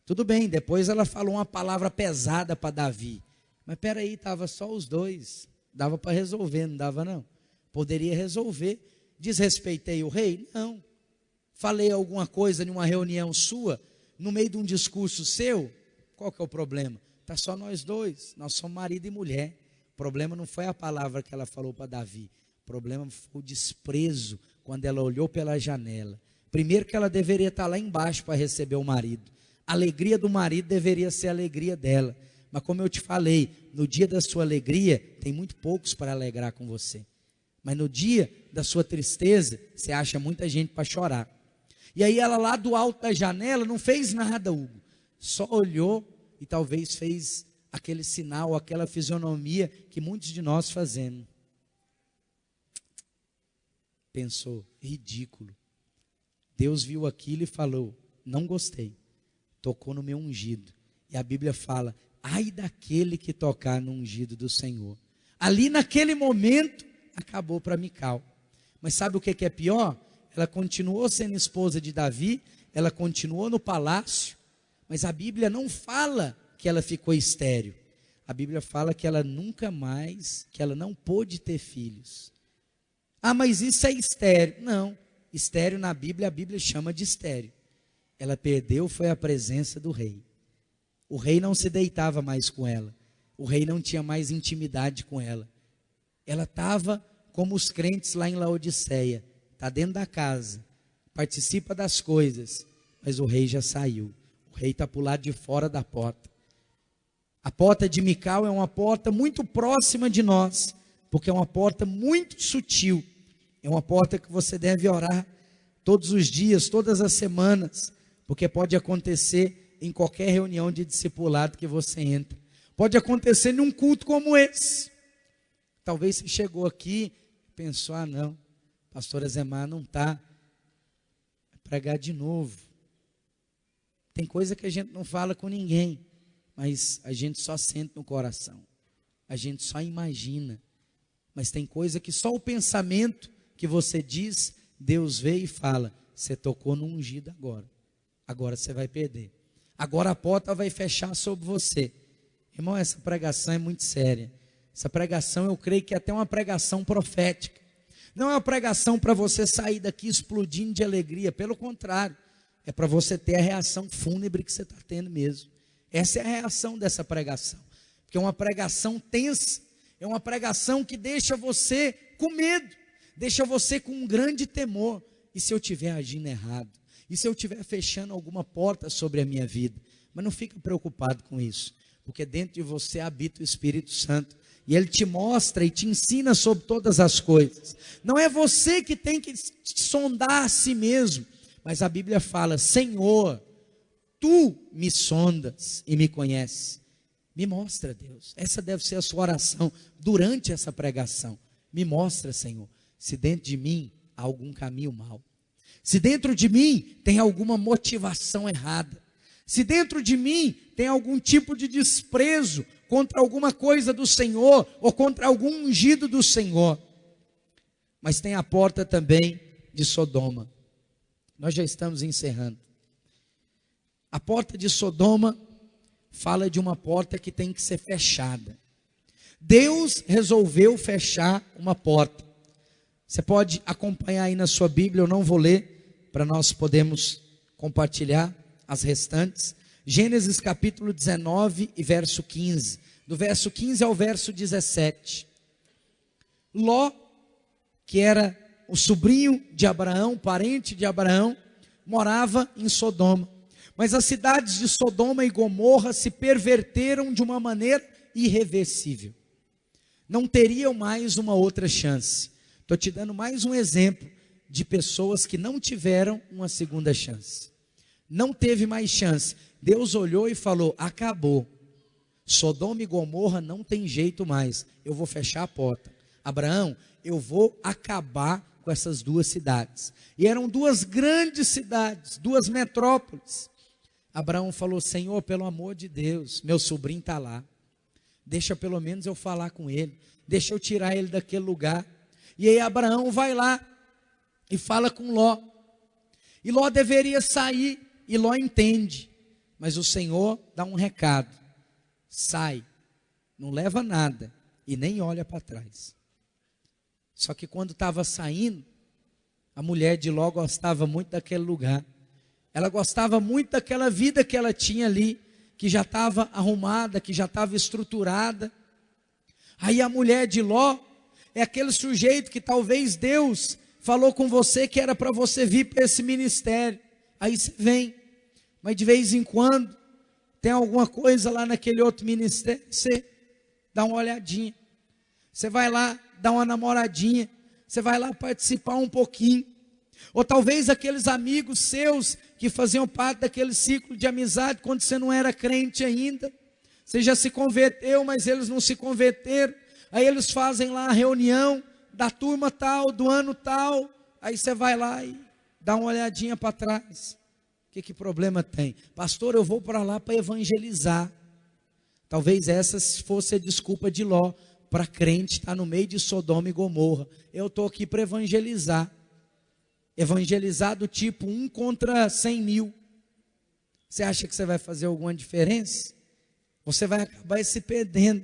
Tudo bem, depois ela falou uma palavra pesada para Davi. Mas peraí, estava só os dois. Dava para resolver, não dava não? Poderia resolver. Desrespeitei o rei? Não. Falei alguma coisa em uma reunião sua, no meio de um discurso seu? Qual que é o problema? Está só nós dois, nós somos marido e mulher. O problema não foi a palavra que ela falou para Davi. O problema foi o desprezo quando ela olhou pela janela. Primeiro que ela deveria estar lá embaixo para receber o marido. A alegria do marido deveria ser a alegria dela. Mas como eu te falei, no dia da sua alegria, tem muito poucos para alegrar com você. Mas no dia da sua tristeza, você acha muita gente para chorar. E aí ela lá do alto da janela não fez nada, Hugo. Só olhou e talvez fez aquele sinal, aquela fisionomia que muitos de nós fazemos. Pensou, ridículo. Deus viu aquilo e falou, não gostei. Tocou no meu ungido. E a Bíblia fala, ai daquele que tocar no ungido do Senhor. Ali naquele momento, acabou para Mical. Mas sabe o que é pior? Ela continuou sendo esposa de Davi, ela continuou no palácio, mas a Bíblia não fala que ela ficou estéril. A Bíblia fala que ela nunca mais, que ela não pôde ter filhos. Ah, mas isso é estéril. Não, estéril na Bíblia, a Bíblia chama de estéril. Ela perdeu, foi a presença do rei. O rei não se deitava mais com ela. O rei não tinha mais intimidade com ela. Ela estava como os crentes lá em Laodiceia. Está dentro da casa, participa das coisas, mas o rei já saiu. O rei está para o lado de fora da porta. A porta de Mical é uma porta muito próxima de nós, porque é uma porta muito sutil. É uma porta que você deve orar todos os dias, todas as semanas, porque pode acontecer em qualquer reunião de discipulado que você entra. Pode acontecer num culto como esse. Talvez você chegou aqui e pensou, ah não, pastora Zemar não está, vai pregar de novo. Tem coisa que a gente não fala com ninguém, mas a gente só sente no coração, a gente só imagina, mas tem coisa que só o pensamento que você diz, Deus vê e fala, você tocou no ungido agora, agora você vai perder, agora a porta vai fechar sobre você. Irmão, essa pregação é muito séria, essa pregação eu creio que é até uma pregação profética. Não é uma pregação para você sair daqui explodindo de alegria, pelo contrário, é para você ter a reação fúnebre que você está tendo mesmo. Essa é a reação dessa pregação, porque é uma pregação tensa, é uma pregação que deixa você com medo, deixa você com um grande temor. E se eu estiver agindo errado? E se eu estiver fechando alguma porta sobre a minha vida? Mas não fica preocupado com isso, porque dentro de você habita o Espírito Santo. E Ele te mostra e te ensina sobre todas as coisas. Não é você que tem que sondar a si mesmo. Mas a Bíblia fala, Senhor, Tu me sondas e me conheces. Me mostra, Deus. Essa deve ser a sua oração durante essa pregação. Me mostra, Senhor, se dentro de mim há algum caminho mau. Se dentro de mim tem alguma motivação errada. Se dentro de mim tem algum tipo de desprezo contra alguma coisa do Senhor, ou contra algum ungido do Senhor. Mas tem a porta também de Sodoma. Nós já estamos encerrando. A porta de Sodoma fala de uma porta que tem que ser fechada. Deus resolveu fechar uma porta. Você pode acompanhar aí na sua Bíblia, eu não vou ler, para nós podermos compartilhar as restantes. Gênesis capítulo 19 e verso 15. Do verso 15 ao verso 17. Ló, que era o sobrinho de Abraão, parente de Abraão, morava em Sodoma. Mas as cidades de Sodoma e Gomorra se perverteram de uma maneira irreversível. Não teriam mais uma outra chance. Estou te dando mais um exemplo de pessoas que não tiveram uma segunda chance. Não teve mais chance. Deus olhou e falou, acabou. Sodoma e Gomorra não tem jeito mais. Eu vou fechar a porta. Abraão, eu vou acabar com essas duas cidades. E eram duas grandes cidades, duas metrópoles. Abraão falou: Senhor, pelo amor de Deus, meu sobrinho está lá, deixa pelo menos eu falar com ele, deixa eu tirar ele daquele lugar. E aí Abraão vai lá e fala com Ló, e Ló deveria sair, e Ló entende, mas o Senhor dá um recado: sai, não leva nada e nem olha para trás. Só que quando estava saindo, a mulher de Ló gostava muito daquele lugar, ela gostava muito daquela vida que ela tinha ali, que já estava arrumada, que já estava estruturada. Aí a mulher de Ló é aquele sujeito que talvez Deus falou com você que era para você vir para esse ministério. Aí você vem, mas de vez em quando tem alguma coisa lá naquele outro ministério, você dá uma olhadinha, você vai lá, dá uma namoradinha, você vai lá participar um pouquinho. Ou talvez aqueles amigos seus que faziam parte daquele ciclo de amizade quando você não era crente ainda, você já se converteu, mas eles não se converteram. Aí eles fazem lá a reunião da turma tal, do ano tal, aí você vai lá e dá uma olhadinha para trás. Que problema tem? Pastor, eu vou para lá para evangelizar. Talvez essa fosse a desculpa de Ló, para crente estar no meio de Sodoma e Gomorra. Eu estou aqui para evangelizar. Evangelizar do tipo 1 contra 100 mil. Você acha que você vai fazer alguma diferença? Você vai acabar se perdendo.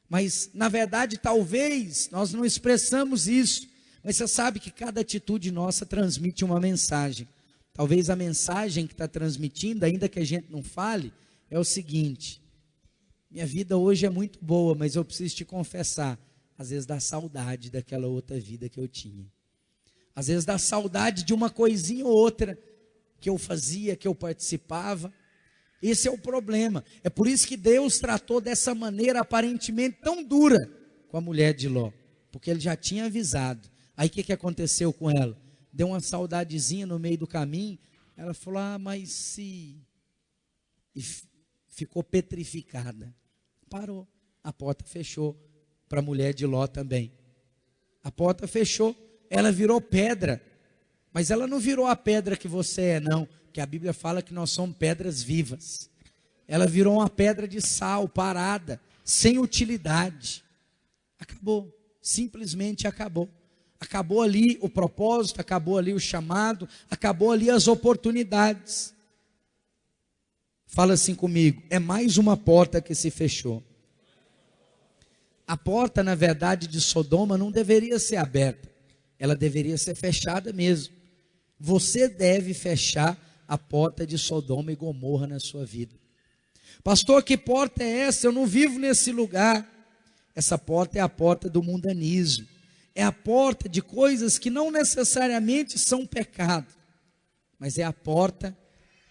Mas, na verdade, talvez nós não expressamos isso. Mas você sabe que cada atitude nossa transmite uma mensagem. Talvez a mensagem que está transmitindo, ainda que a gente não fale, é o seguinte: minha vida hoje é muito boa, mas eu preciso te confessar, às vezes dá saudade daquela outra vida que eu tinha. Às vezes dá saudade de uma coisinha ou outra que eu fazia, que eu participava. Esse é o problema. É por isso que Deus tratou dessa maneira aparentemente tão dura com a mulher de Ló, porque ele já tinha avisado. Aí o que aconteceu com ela? Deu uma saudadezinha no meio do caminho. Ela falou: mas se... E ficou petrificada. Parou. A porta fechou para a mulher de Ló também. A porta fechou. Ela virou pedra. Mas ela não virou a pedra que você é, não. Que a Bíblia fala que nós somos pedras vivas. Ela virou uma pedra de sal, parada, sem utilidade. Acabou. Simplesmente acabou. Acabou ali o propósito, acabou ali o chamado, acabou ali as oportunidades. Fala assim comigo: é mais uma porta que se fechou. A porta, na verdade, de Sodoma não deveria ser aberta. Ela deveria ser fechada mesmo. Você deve fechar a porta de Sodoma e Gomorra na sua vida. Pastor, que porta é essa? Eu não vivo nesse lugar. Essa porta é a porta do mundanismo. É a porta de coisas que não necessariamente são pecado, mas é a porta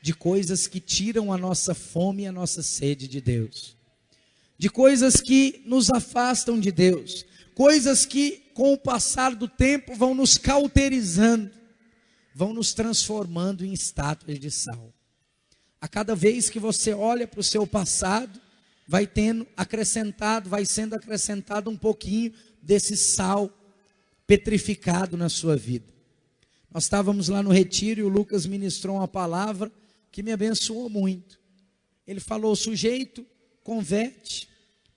de coisas que tiram a nossa fome e a nossa sede de Deus. De coisas que nos afastam de Deus. Coisas que, com o passar do tempo, vão nos cauterizando, vão nos transformando em estátuas de sal. A cada vez que você olha para o seu passado, vai sendo acrescentado um pouquinho desse sal petrificado na sua vida. Nós estávamos lá no retiro e o Lucas ministrou uma palavra que me abençoou muito. Ele falou: o sujeito converte,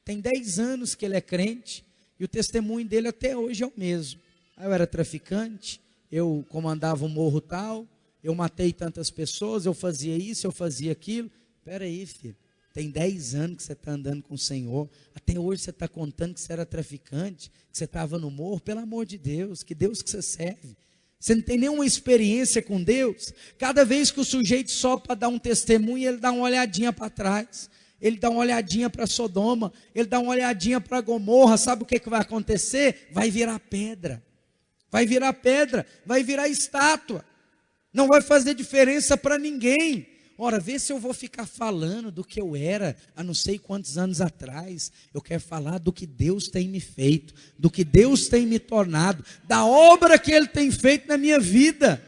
tem 10 anos que ele é crente, e o testemunho dele até hoje é o mesmo. Eu era traficante, eu comandava um morro tal, eu matei tantas pessoas, eu fazia isso, eu fazia aquilo. Espera aí, filho, tem 10 anos que você está andando com o Senhor, até hoje você está contando que você era traficante, que você estava no morro. Pelo amor de Deus, que Deus que você serve? Você não tem nenhuma experiência com Deus? Cada vez que o sujeito sobe para dar um testemunho, ele dá uma olhadinha para trás, ele dá uma olhadinha para Sodoma, ele dá uma olhadinha para Gomorra. Sabe o que vai acontecer? Vai virar pedra, vai virar estátua, não vai fazer diferença para ninguém. Ora, vê se eu vou ficar falando do que eu era há não sei quantos anos atrás. Eu quero falar do que Deus tem me feito, do que Deus tem me tornado, da obra que Ele tem feito na minha vida.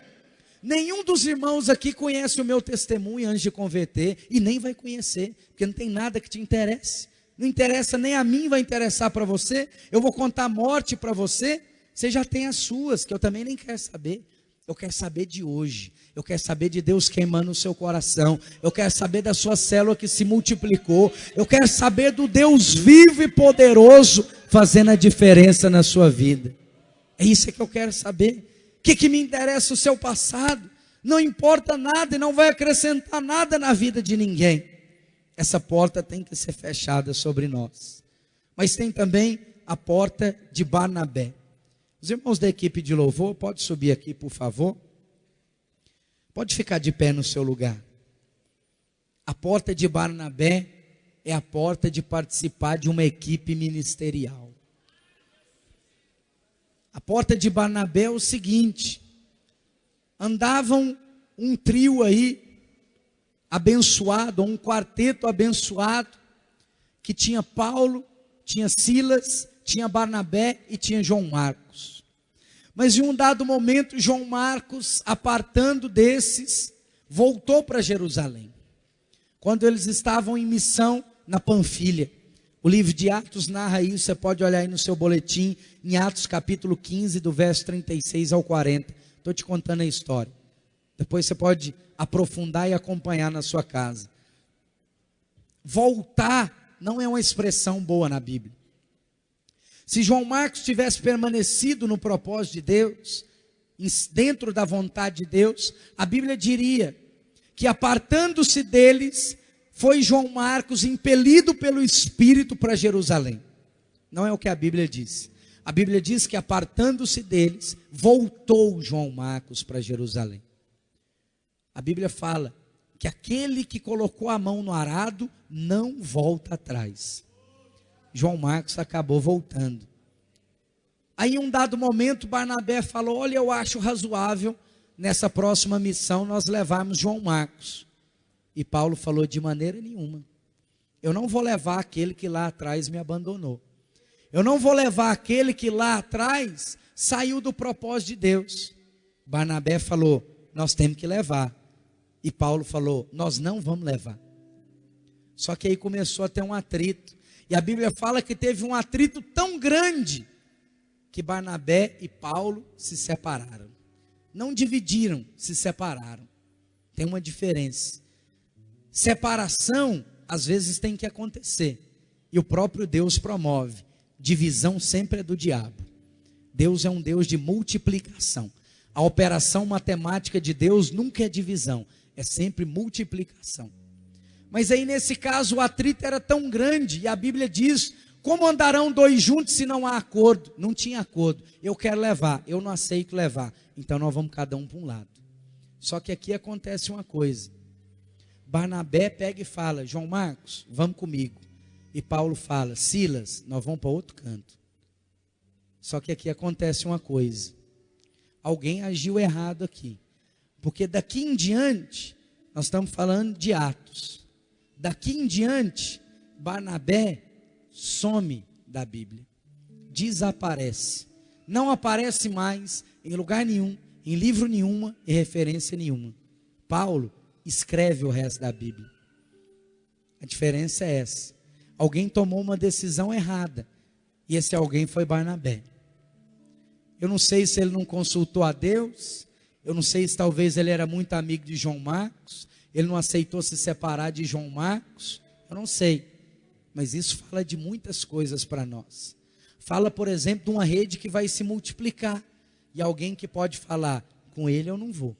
Nenhum dos irmãos aqui conhece o meu testemunho antes de converter, e nem vai conhecer, porque não tem nada que te interesse. Não interessa nem a mim, vai interessar para você. Eu vou contar morte para você, você já tem as suas, que eu também nem quero saber. Eu quero saber de hoje. Eu quero saber de Deus queimando o seu coração. Eu quero saber da sua célula que se multiplicou. Eu quero saber do Deus vivo e poderoso fazendo a diferença na sua vida. É isso que eu quero saber. O que me interessa o seu passado? Não importa nada e não vai acrescentar nada na vida de ninguém. Essa porta tem que ser fechada sobre nós. Mas tem também a porta de Barnabé. Os irmãos da equipe de louvor, pode subir aqui, por favor. Pode ficar de pé no seu lugar. A porta de Barnabé é a porta de participar de uma equipe ministerial. A porta de Barnabé é o seguinte: andavam um trio aí, abençoado, um quarteto abençoado, que tinha Paulo, tinha Silas, tinha Barnabé e tinha João Marcos. Mas em um dado momento, João Marcos, apartando desses, voltou para Jerusalém. Quando eles estavam em missão na Panfilha. O livro de Atos narra isso, você pode olhar aí no seu boletim, em Atos capítulo 15, do verso 36 ao 40. Estou te contando a história. Depois você pode aprofundar e acompanhar na sua casa. Voltar não é uma expressão boa na Bíblia. Se João Marcos tivesse permanecido no propósito de Deus, dentro da vontade de Deus, a Bíblia diria que, apartando-se deles, foi João Marcos impelido pelo Espírito para Jerusalém. Não é o que a Bíblia diz. A Bíblia diz que, apartando-se deles, voltou João Marcos para Jerusalém. A Bíblia fala que aquele que colocou a mão no arado não volta atrás. João Marcos acabou voltando. Aí em um dado momento Barnabé falou: olha, eu acho razoável nessa próxima missão nós levarmos João Marcos. E Paulo falou: de maneira nenhuma. Eu não vou levar aquele que lá atrás me abandonou. Eu não vou levar aquele que lá atrás saiu do propósito de Deus. Barnabé falou: nós temos que levar. E Paulo falou: nós não vamos levar. Só que aí começou a ter um atrito. E a Bíblia fala que teve um atrito tão grande que Barnabé e Paulo se separaram. Não dividiram, se separaram. Tem uma diferença. Separação, às vezes, tem que acontecer. E o próprio Deus promove. Divisão sempre é do diabo. Deus é um Deus de multiplicação. A operação matemática de Deus nunca é divisão, é sempre multiplicação. Mas aí nesse caso o atrito era tão grande, e a Bíblia diz: como andarão dois juntos se não há acordo? Não tinha acordo. Eu quero levar, eu não aceito levar. Então nós vamos cada um para um lado. Só que aqui acontece uma coisa. Barnabé pega e fala: João Marcos, vamos comigo. E Paulo fala: Silas, nós vamos para outro canto. Só que aqui acontece uma coisa. Alguém agiu errado aqui. Porque daqui em diante, nós estamos falando de Atos. Daqui em diante, Barnabé some da Bíblia. Desaparece. Não aparece mais em lugar nenhum, em livro nenhuma e referência nenhuma. Paulo escreve o resto da Bíblia. A diferença é essa. Alguém tomou uma decisão errada. E esse alguém foi Barnabé. Eu não sei se ele não consultou a Deus. Eu não sei se talvez ele era muito amigo de João Marcos. Ele não aceitou se separar de João Marcos. Eu não sei. Mas isso fala de muitas coisas para nós. Fala, por exemplo, de uma rede que vai se multiplicar. E alguém que pode falar: com ele eu não vou.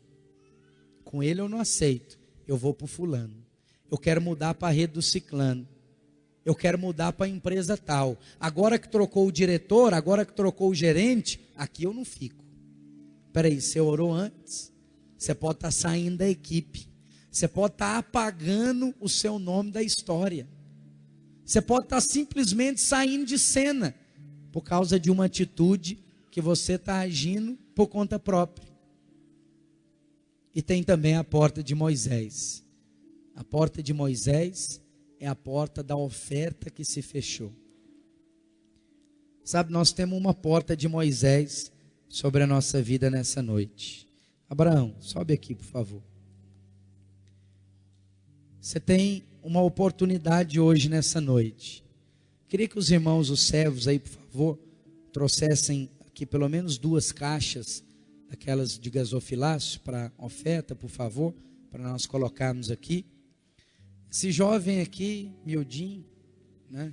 Com ele eu não aceito. Eu vou para o fulano. Eu quero mudar para a rede do ciclano. Eu quero mudar para a empresa tal. Agora que trocou o diretor, agora que trocou o gerente, aqui eu não fico. Espera aí, você orou antes? Você pode estar saindo da equipe. Você pode estar apagando o seu nome da história. Você pode estar simplesmente saindo de cena por causa de uma atitude que você está agindo por conta própria. E tem também a porta de Moisés. A porta de Moisés é a porta da oferta que se fechou. Sabe, nós temos uma porta de Moisés sobre a nossa vida nessa noite. Abraão, sobe aqui, por favor. Você tem uma oportunidade hoje nessa noite. Queria que os irmãos, os servos aí, por favor, trouxessem aqui pelo menos 2 caixas daquelas de gasofilácio para oferta, por favor, para nós colocarmos aqui. Esse jovem aqui, miudinho, né?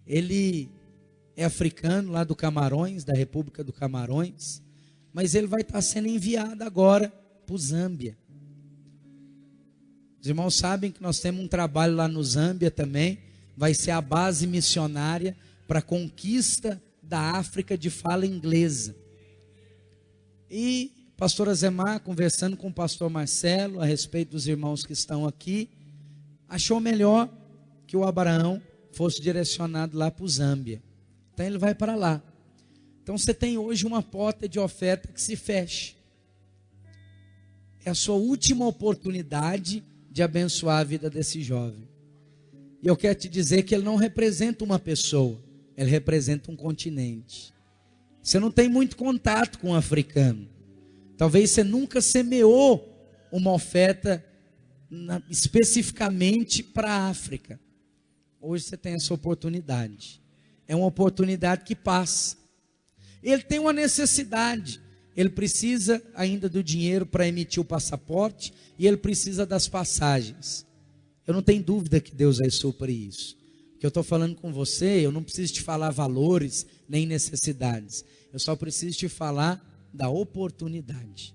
Ele é africano lá do Camarões, da República do Camarões, mas ele vai estar sendo enviado agora para o Zâmbia. Os irmãos sabem que nós temos um trabalho lá no Zâmbia também, vai ser a base missionária para a conquista da África de fala inglesa. E pastor Azemar, conversando com o pastor Marcelo a respeito dos irmãos que estão aqui, achou melhor que o Abraão fosse direcionado lá para o Zâmbia. Então ele vai para lá. Então você tem hoje uma porta de oferta que se fecha. É a sua última oportunidade de abençoar a vida desse jovem. E eu quero te dizer que ele não representa uma pessoa, ele representa um continente. Você não tem muito contato com o africano. Talvez você nunca semeou uma oferta especificamente para a África. Hoje você tem essa oportunidade. É uma oportunidade que passa. Ele tem uma necessidade. Ele precisa ainda do dinheiro para emitir o passaporte e ele precisa das passagens. Eu não tenho dúvida que Deus vai suprir isso. O que eu estou falando com você, eu não preciso te falar valores nem necessidades. Eu só preciso te falar da oportunidade.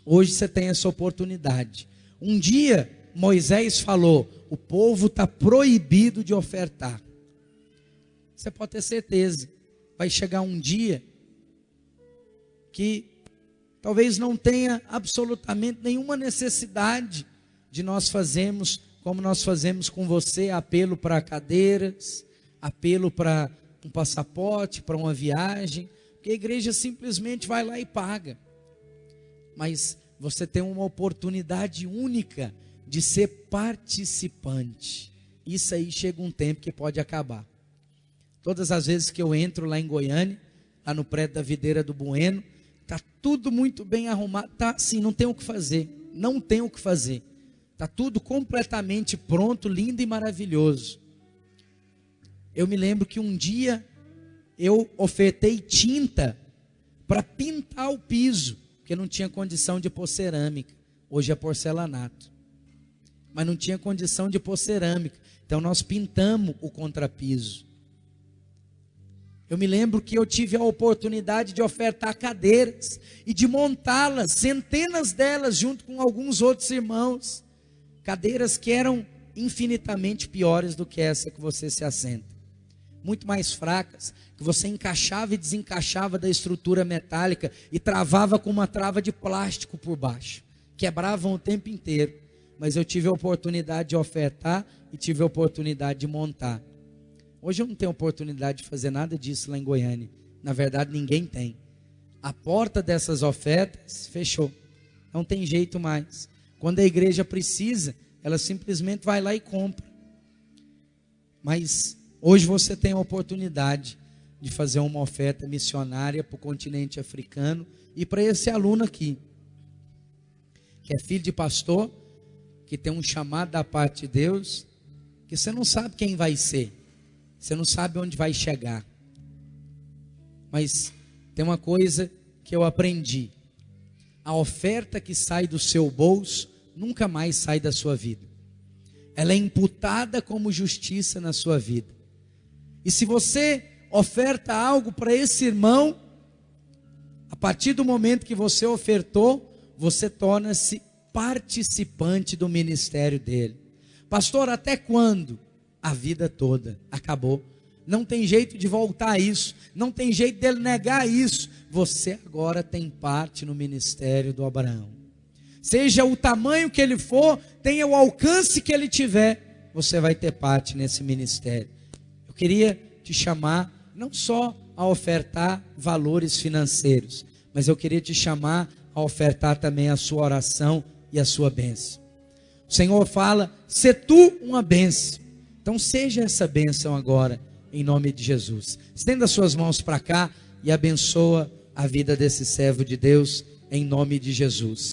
Hoje você tem essa oportunidade. Um dia Moisés falou: o povo está proibido de ofertar. Você pode ter certeza, vai chegar um dia que talvez não tenha absolutamente nenhuma necessidade de nós fazermos como nós fazemos com você, apelo para cadeiras, apelo para um passaporte, para uma viagem, porque a igreja simplesmente vai lá e paga. Mas você tem uma oportunidade única de ser participante. Isso aí chega um tempo que pode acabar. Todas as vezes que eu entro lá em Goiânia, lá no prédio da Videira do Bueno, está tudo muito bem arrumado, tá assim, não tem o que fazer, não tem o que fazer. Está tudo completamente pronto, lindo e maravilhoso. Eu me lembro que um dia eu ofertei tinta para pintar o piso, porque não tinha condição de pôr cerâmica. Hoje é porcelanato. Mas não tinha condição de pôr cerâmica. Então nós pintamos o contrapiso. Eu me lembro que eu tive a oportunidade de ofertar cadeiras e de montá-las, centenas delas, junto com alguns outros irmãos. Cadeiras que eram infinitamente piores do que essa que você se assenta. Muito mais fracas, que você encaixava e desencaixava da estrutura metálica e travava com uma trava de plástico por baixo. Quebravam o tempo inteiro. Mas eu tive a oportunidade de ofertar e tive a oportunidade de montar. Hoje eu não tenho oportunidade de fazer nada disso lá em Goiânia. Na verdade, ninguém tem. A porta dessas ofertas fechou. Não tem jeito mais. Quando a igreja precisa, ela simplesmente vai lá e compra. Mas hoje você tem a oportunidade de fazer uma oferta missionária para o continente africano e para esse aluno aqui, que é filho de pastor, que tem um chamado da parte de Deus, que você não sabe quem vai ser, você não sabe onde vai chegar. Mas tem uma coisa que eu aprendi: a oferta que sai do seu bolso nunca mais sai da sua vida. Ela é imputada como justiça na sua vida. E se você oferta algo para esse irmão, a partir do momento que você ofertou, você torna-se participante do ministério dele. Pastor, até quando? A vida toda. Acabou. Não tem jeito de voltar a isso. Não tem jeito dele negar isso. Você agora tem parte no ministério do Abraão. Seja o tamanho que ele for, tenha o alcance que ele tiver, você vai ter parte nesse ministério. Eu queria te chamar, não só a ofertar valores financeiros, mas eu queria te chamar a ofertar também a sua oração e a sua bênção. O Senhor fala: "Se tu uma bênção". Então seja essa bênção agora, em nome de Jesus. Estenda suas mãos para cá e abençoa a vida desse servo de Deus, em nome de Jesus.